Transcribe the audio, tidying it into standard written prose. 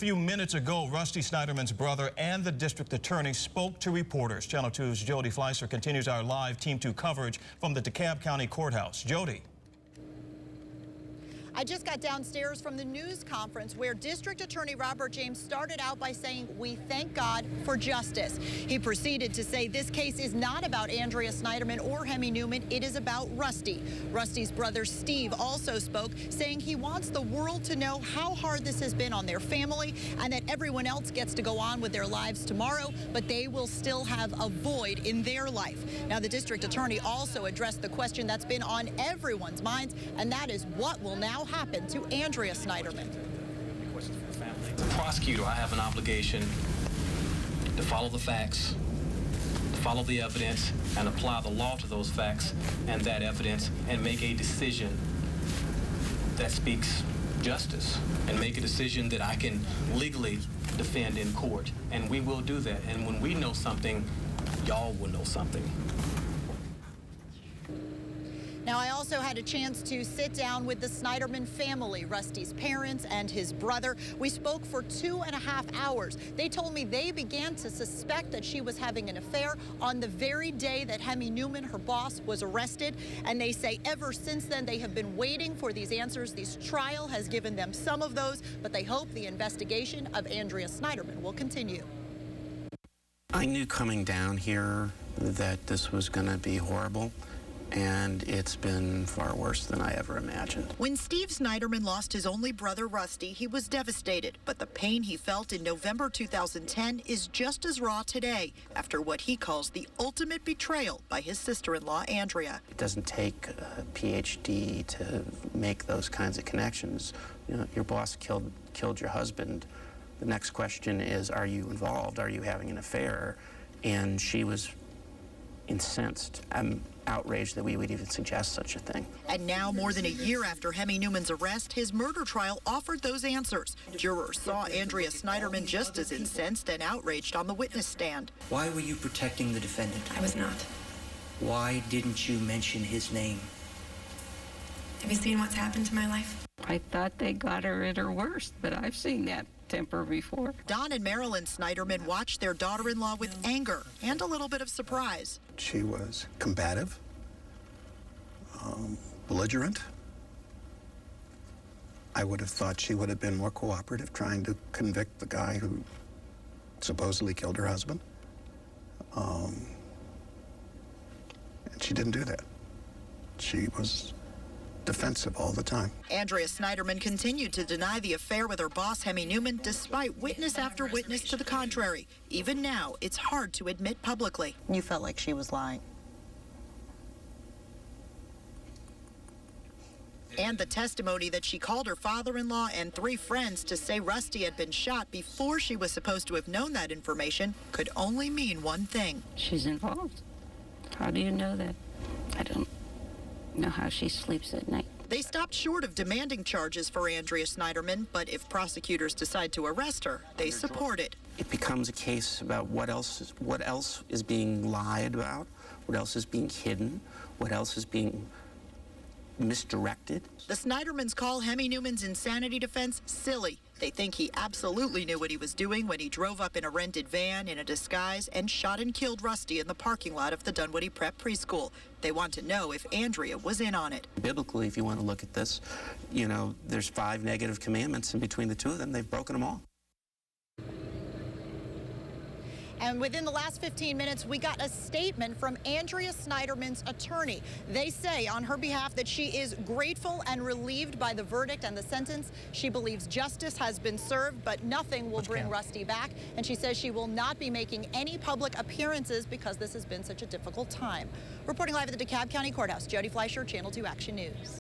A few minutes ago, Rusty Sneiderman's brother and the district attorney spoke to reporters. Channel 2's Jody Fleischer continues our live Team 2 coverage from the DeKalb County Courthouse. Jody. I just got downstairs from the news conference where District Attorney Robert James started out by saying, "We thank God for justice." He proceeded to say this case is not about Andrea Sneiderman or Hemi Newman. It is about Rusty. Rusty's brother Steve also spoke, saying he wants the world to know how hard this has been on their family and that everyone else gets to go on with their lives tomorrow, but they will still have a void in their life. Now, the district attorney also addressed the question that's been on everyone's minds, and that is what will now happen to Andrea Sneiderman. As a prosecutor, I have an obligation to follow the facts, to follow the evidence, and apply the law to those facts and that evidence, and make a decision that speaks justice, and make a decision that I can legally defend in court. And we will do that. And when we know something, y'all will know something. Now, I also had a chance to sit down with the Sneiderman family, Rusty's parents and his brother. We spoke for 2.5 hours. They told me they began to suspect that she was having an affair on the very day that Hemi Newman, her boss, was arrested. And they say ever since then they have been waiting for these answers. This trial has given them some of those, but they hope the investigation of Andrea Sneiderman will continue. I knew coming down here that this was going to be horrible. And it's been far worse than I ever imagined. When Steve Sneiderman lost his only brother, Rusty, he was devastated. But the pain he felt in November 2010 is just as raw today after what he calls the ultimate betrayal by his sister-in-law, Andrea. It doesn't take a PhD to make those kinds of connections. You know, your boss killed your husband. The next question is, are you involved? Are you having an affair? And she was incensed. I'm outraged that we would even suggest such a thing. And now, more than a year after Hemi Newman's arrest, his murder trial offered those answers. Jurors saw Andrea Sneiderman just as incensed and outraged on the witness stand. Why were you protecting the defendant? I was not. Why didn't you mention his name? Have you seen what's happened to my life? I thought they got her at her worst, but I've seen that temper before. Don and Marilyn Sneiderman watched their daughter-in-law with anger and a little bit of surprise. She was combative, belligerent. I would have thought she would have been more cooperative, trying to convict the guy who supposedly killed her husband. And she didn't do that. She was defensive all the time. Andrea Sneiderman continued to deny the affair with her boss, Hemi Newman, despite witness after witness to the contrary. Even now, it's hard to admit publicly. You felt like she was lying. And the testimony that she called her father-in-law and 3 friends to say Rusty had been shot before she was supposed to have known that information could only mean one thing. She's involved. How do you know that? I don't know how she sleeps at night. They stopped short of demanding charges for Andrea Sneiderman, but if prosecutors decide to arrest her, they support it. It becomes a case about what else is being lied about, what else is being hidden, what else is being misdirected. The Sneidermans call Hemi Newman's insanity defense silly. They think he absolutely knew what he was doing when he drove up in a rented van in a disguise and shot and killed Rusty in the parking lot of the Dunwoody Prep Preschool. They want to know if Andrea was in on it. Biblically, if you want to look at this, you know, there's 5 negative commandments, and between the 2 of them, they've broken them all. And within the last 15 minutes, we got a statement from Andrea Sneiderman's attorney. They say on her behalf that she is grateful and relieved by the verdict and the sentence. She believes justice has been served, but nothing will bring Rusty back. And she says she will not be making any public appearances because this has been such a difficult time. Reporting live at the DeKalb County Courthouse, Jody Fleischer, Channel 2 Action News.